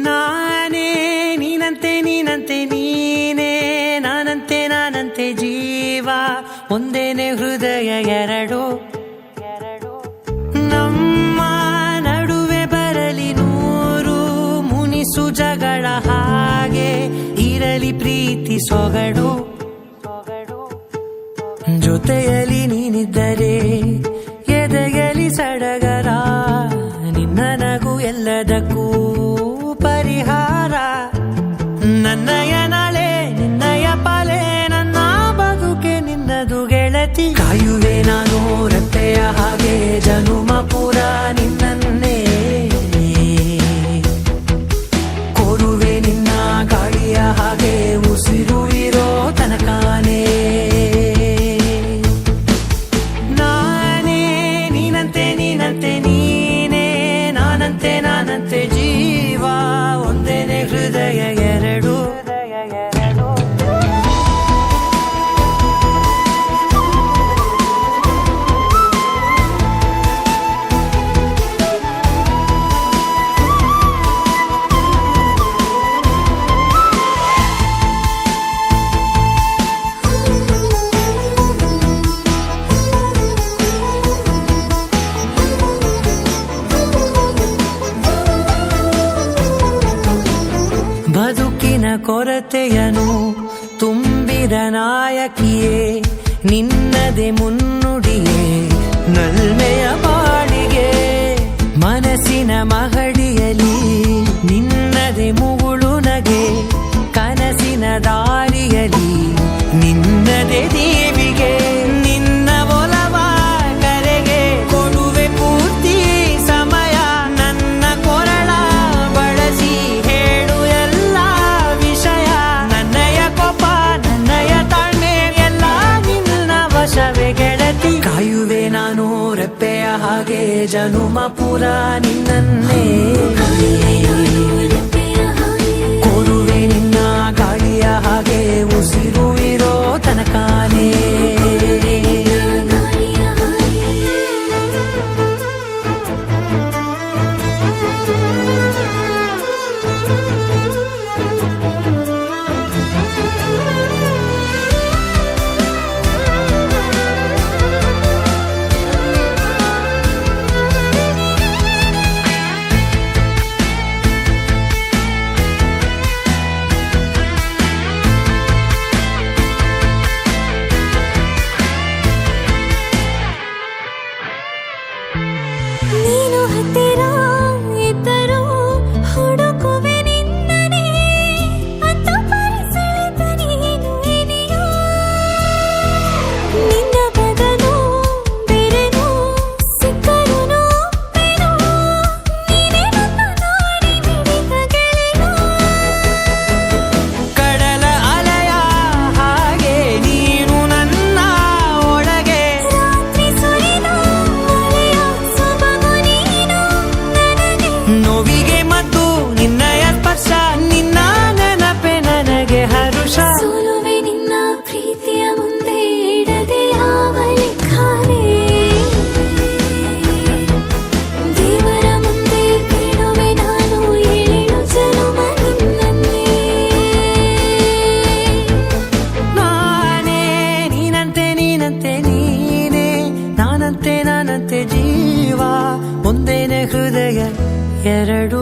ನಾನೇ ನೀನಂತೆ ನೀನಂತೆ ನೀನೇ ನಾನಂತೆ ನಾನಂತೆ ಜೀವ ಒಂದೇನೆ ಹೃದಯ ಎರಡು ನಮ್ಮ ನಡುವೆ ಬರಲಿ ನೂರು ಮುನಿಸು ಜಗಳ ಹಾಗೆ ಇರಲಿ ಪ್ರೀತಿ ಸೊಗಡು ಜೊತೆಯಲ್ಲಿ ನೀನಿದ್ದರೆ ಎದೆಯಲಿ ಸಡಗರ ನಿನ್ನ ನಗು ಎಲ್ಲದಕ್ಕೂ ಪರಿಹಾರ ನನ್ನಯ ನಾಳೆ ನಿನ್ನಯ ಪಾಲೆ ನನ್ನ ಬದುಕೆ ನಿನ್ನದು ಗೆಳತಿ ಕಾಯುವೆ ನಾನು ರೆಪ್ಪೆಯ ಹಾಗೆ ಜನುಮ ಪುರ ನಿನ್ನನ್ನೇ ಕೋರುವೆ ನಿನ್ನ ಗಾಳಿಯ ಹಾಗೆ ಉಸಿರು ಇರೋ ತನಕಾನೇ ನಾನೇ ನೀನಂತೆ ನೀನಂತೆ ನೀನೇ ನಾನಂತೆ ನಾನಂತೆ ಜೀವ ಒಂದೇನೆ ಹೃದಯ ಎರಡು ಬದುಕಿನ ಕೊರತೆಯನು ತುಂಬಿದ ನಾಯಕಿಯೇ ನಿನ್ನದೆ ಮುನ್ನುಡಿಯೇ ನಲ್ಮೆಯ ಬಾಳಿಗೆ ಮನಸ್ಸಿನ ಮಹಡಿಯಲಿ ನಿನ್ನದೆ ಮುಗುಳು ನಗೆ ಕನಸಿನ ದಾರಿಯಲಿ ನಿನ್ನದೆ ದೇವಿಗೆ ನಿನ್ನ ಒಲವ ಕರೆಗೆ ಕೊಡುವೆ ಪೂರ್ತಿ ಸಮಯ ನನ್ನ ಕೊರಳ ಬಳಸಿ ಹೇಳು ಎಲ್ಲ ವಿಷಯ ನನ್ನಯ ಕೋಪ ನನ್ನಯ ತಾಳ್ಮೆ ಎಲ್ಲ ನಿನ್ನ ವಶವೇ ಗೆಳತಿ ಕಾಯುವೆ ನಾನು ರೆಪ್ಪೆಯ ಹಾಗೆ ಜನುಮ ಪುರ ನಿನ್ನನ್ನೇ ಕೋರುವೆ ನಿನ್ನ ಗಾಳಿಯ ಹಾಗೆ ಉಸಿರು ಇರೋ ತನಕಾನೇ ನೀನು ಹತ್ತಿರ ಇದ್ದರೂ ಹುಡುಕುವೆ ನಿನ್ನನೇ ಅಂತ ಪರಿಸರದ ನೀನು ಏನೆಯೋ ನಿನ್ನ ಬದಲು ಬೇರೆನೋ ಸಿಕ್ಕರೂ ಬೇನೋ ನೀನೇ ನನ್ನ ನಾಡಿ ಮಿಡಿದ ಗೆಳೆಯೋ ಕಡಲ ಅಲೆಯ ಹಾಗೆ ನೀನು ನನ್ನ ಒಳಗೆ ರಾತ್ರಿ ಸುರಿದ ಮಳೆಯ ಸೊಬಗು ನೀನು ನನಗೆ ನೋವಿಗೆ ಮತ್ತು ನಿನ್ನಯ ಸ್ಪರ್ಶ ನಿನ್ನ ನೆನಪೆ ನನಗೆ ಹರುಷ ಸೋಲುವೆ ನಿನ್ನ ಪ್ರೀತಿಯ ಮುಂದೆ ಇಡದೆ ಯಾವ ಲೆಕ್ಕನೇ ದೇವರ ಮುಂದೆ ಬೇಡುವೆ ನಾನು ಏಳು ಜನುಮ ನಿನ್ನನ್ನೇ ನಾನೇ ನೀನಂತೆ ನೀನಂತೆ ನೀನೇ ನಾನಂತೆ ನಾನಂತೆ ಜೀವ ಒಂದೇನೆ ಹೃದಯ ಎರಡು